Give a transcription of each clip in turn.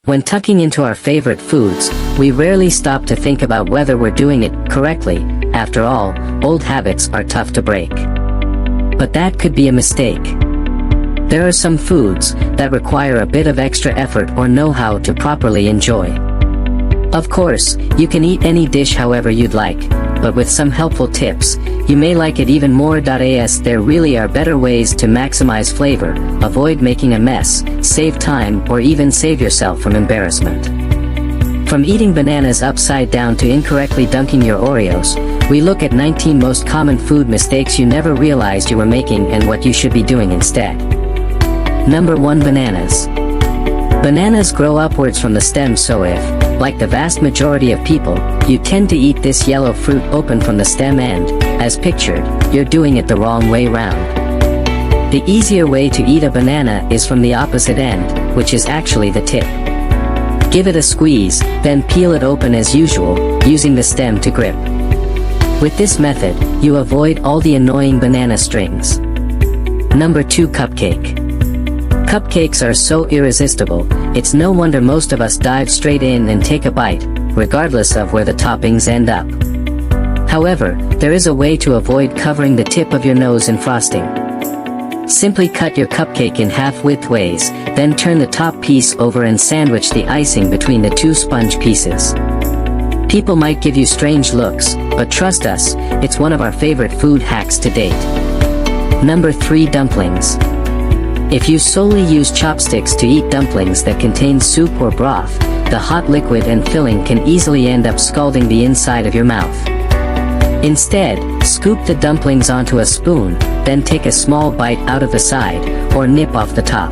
When tucking into our favorite foods, we rarely stop to think about whether we're doing it correctly. After all, old habits are tough to break. But that could be a mistake. There are some foods that require a bit of extra effort or know-how to properly enjoy. Of course, you can eat any dish however you'd like, but with some helpful tips, you may like it even more. As there really are better ways to maximize flavor, avoid making a mess, save time, or even save yourself from embarrassment. From eating bananas upside down to incorrectly dunking your Oreos, we look at 19 most common food mistakes you never realized you were making and what you should be doing instead. Number 1. Bananas. Bananas grow upwards from the stem, so if, like the vast majority of people, you tend to eat this yellow fruit open from the stem end, as pictured, you're doing it the wrong way round. The easier way to eat a banana is from the opposite end, which is actually the tip. Give it a squeeze, then peel it open as usual, using the stem to grip. With this method, you avoid all the annoying banana strings. Number 2. Cupcake. Cupcakes are so irresistible, it's no wonder most of us dive straight in and take a bite, regardless of where the toppings end up. However, there is a way to avoid covering the tip of your nose in frosting. Simply cut your cupcake in half widthways, then turn the top piece over and sandwich the icing between the two sponge pieces. People might give you strange looks, but trust us, it's one of our favorite food hacks to date. Number 3. Dumplings. If you solely use chopsticks to eat dumplings that contain soup or broth, the hot liquid and filling can easily end up scalding the inside of your mouth. Instead, scoop the dumplings onto a spoon, then take a small bite out of the side, or nip off the top.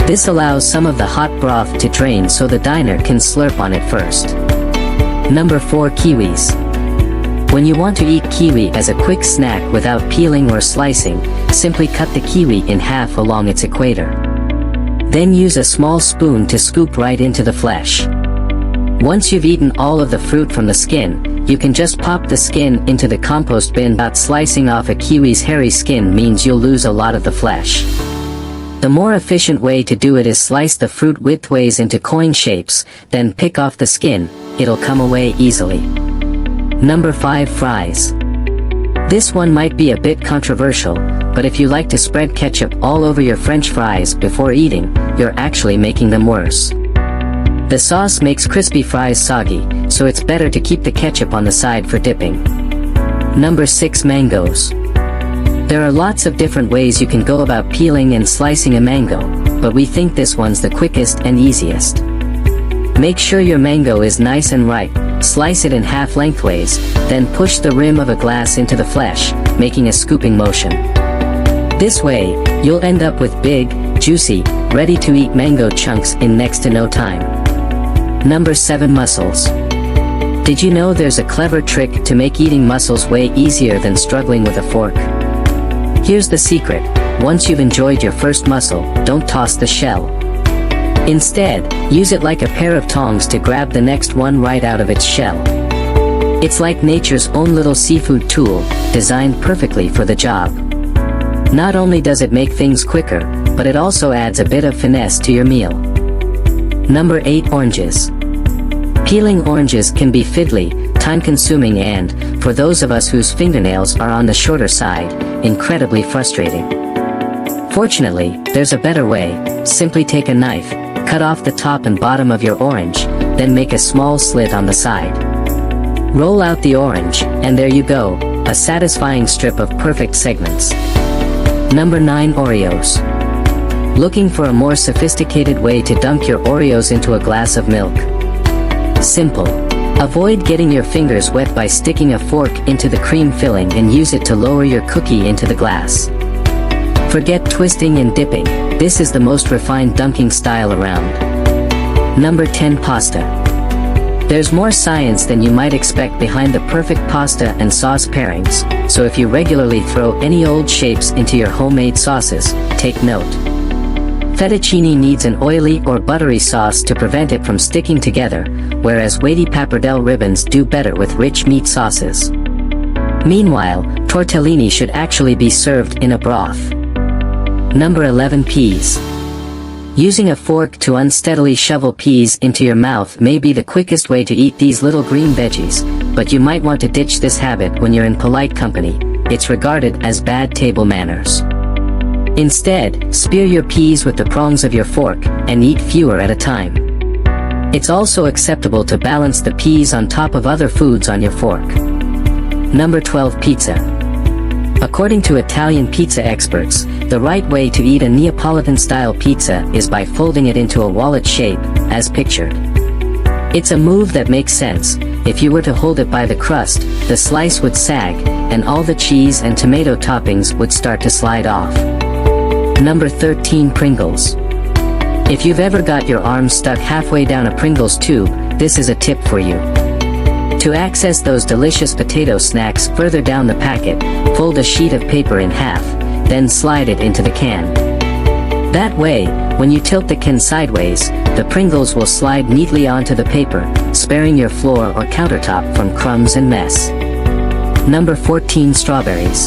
This allows some of the hot broth to drain so the diner can slurp on it first. Number 4. Kiwis. When you want to eat kiwi as a quick snack without peeling or slicing, simply cut the kiwi in half along its equator. Then use a small spoon to scoop right into the flesh. Once you've eaten all of the fruit from the skin, you can just pop the skin into the compost bin. Slicing off a kiwi's hairy skin means you'll lose a lot of the flesh. The more efficient way to do it is slice the fruit widthways into coin shapes, then pick off the skin, it'll come away easily. Number 5. Fries. This one might be a bit controversial, but if you like to spread ketchup all over your French fries before eating, you're actually making them worse. The sauce makes crispy fries soggy, so it's better to keep the ketchup on the side for dipping. Number 6. Mangoes. There are lots of different ways you can go about peeling and slicing a mango, but we think this one's the quickest and easiest. Make sure your mango is nice and ripe, slice it in half lengthways, then push the rim of a glass into the flesh, making a scooping motion. This way, you'll end up with big, juicy, ready-to-eat mango chunks in next to no time. Number 7. Mussels. Did you know there's a clever trick to make eating mussels way easier than struggling with a fork? Here's the secret: once you've enjoyed your first mussel, don't toss the shell. Instead, use it like a pair of tongs to grab the next one right out of its shell. It's like nature's own little seafood tool, designed perfectly for the job. Not only does it make things quicker, but it also adds a bit of finesse to your meal. Number 8. Oranges. Peeling oranges can be fiddly, time-consuming and, for those of us whose fingernails are on the shorter side, incredibly frustrating. Fortunately, there's a better way. Simply take a knife, cut off the top and bottom of your orange, then make a small slit on the side. Roll out the orange, and there you go, a satisfying strip of perfect segments. Number 9. Oreos. Looking for a more sophisticated way to dunk your Oreos into a glass of milk? Simple. Avoid getting your fingers wet by sticking a fork into the cream filling and use it to lower your cookie into the glass. Forget twisting and dipping, this is the most refined dunking style around. Number 10. Pasta. There's more science than you might expect behind the perfect pasta and sauce pairings, so if you regularly throw any old shapes into your homemade sauces, take note. Fettuccine needs an oily or buttery sauce to prevent it from sticking together, whereas weighty pappardelle ribbons do better with rich meat sauces. Meanwhile, tortellini should actually be served in a broth. Number 11. Peas. Using a fork to unsteadily shovel peas into your mouth may be the quickest way to eat these little green veggies, but you might want to ditch this habit when you're in polite company. It's regarded as bad table manners. Instead, spear your peas with the prongs of your fork, and eat fewer at a time. It's also acceptable to balance the peas on top of other foods on your fork. Number 12. Pizza. According to Italian pizza experts, the right way to eat a Neapolitan-style pizza is by folding it into a wallet shape, as pictured. It's a move that makes sense. If you were to hold it by the crust, the slice would sag, and all the cheese and tomato toppings would start to slide off. Number 13. Pringles. If you've ever got your arms stuck halfway down a Pringles tube, this is a tip for you. To access those delicious potato snacks further down the packet, fold a sheet of paper in half, then slide it into the can. That way, when you tilt the can sideways, the Pringles will slide neatly onto the paper, sparing your floor or countertop from crumbs and mess. Number 14. Strawberries.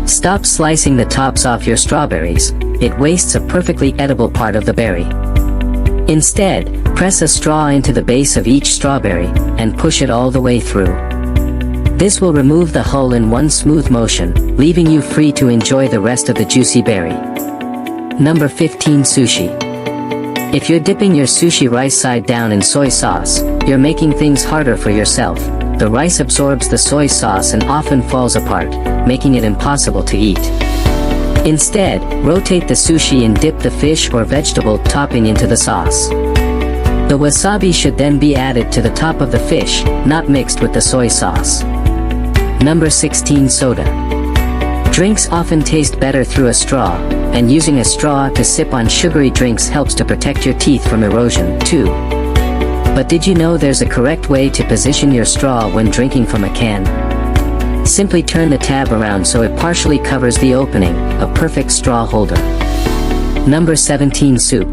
Stop slicing the tops off your strawberries. It wastes a perfectly edible part of the berry. Instead, press a straw into the base of each strawberry, and push it all the way through. This will remove the hull in one smooth motion, leaving you free to enjoy the rest of the juicy berry. Number 15. Sushi. If you're dipping your sushi rice side down in soy sauce, you're making things harder for yourself. The rice absorbs the soy sauce and often falls apart, making it impossible to eat. Instead, rotate the sushi and dip the fish or vegetable topping into the sauce. The wasabi should then be added to the top of the fish, not mixed with the soy sauce. Number 16. Soda. Drinks often taste better through a straw, and using a straw to sip on sugary drinks helps to protect your teeth from erosion, too. But did you know there's a correct way to position your straw when drinking from a can? Simply turn the tab around so it partially covers the opening, a perfect straw holder. Number 17. Soup.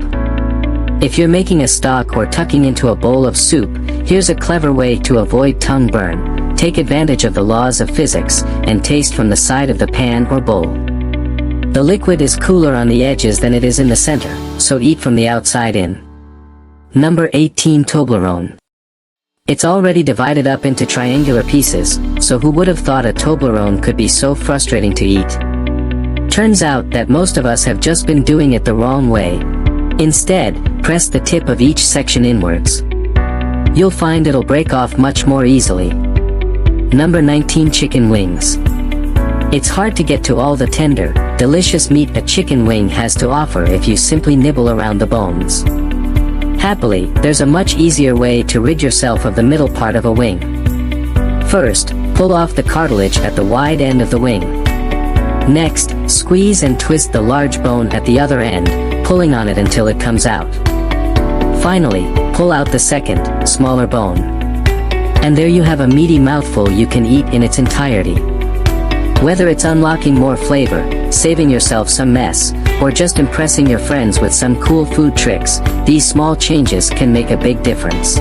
If you're making a stock or tucking into a bowl of soup, here's a clever way to avoid tongue burn. Take advantage of the laws of physics, and taste from the side of the pan or bowl. The liquid is cooler on the edges than it is in the center, so eat from the outside in. Number 18. Toblerone. It's already divided up into triangular pieces, so who would have thought a Toblerone could be so frustrating to eat? Turns out that most of us have just been doing it the wrong way. Instead, press the tip of each section inwards. You'll find it'll break off much more easily. Number 19. Chicken wings. It's hard to get to all the tender, delicious meat a chicken wing has to offer if you simply nibble around the bones. Happily, there's a much easier way to rid yourself of the middle part of a wing. First, pull off the cartilage at the wide end of the wing. Next, squeeze and twist the large bone at the other end, pulling on it until it comes out. Finally, pull out the second, smaller bone. And there you have a meaty mouthful you can eat in its entirety. Whether it's unlocking more flavor, saving yourself some mess, or just impressing your friends with some cool food tricks, these small changes can make a big difference.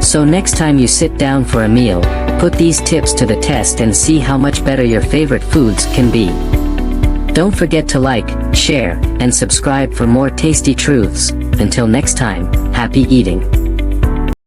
So next time you sit down for a meal, put these tips to the test and see how much better your favorite foods can be. Don't forget to like, share, and subscribe for more tasty truths. Until next time, happy eating.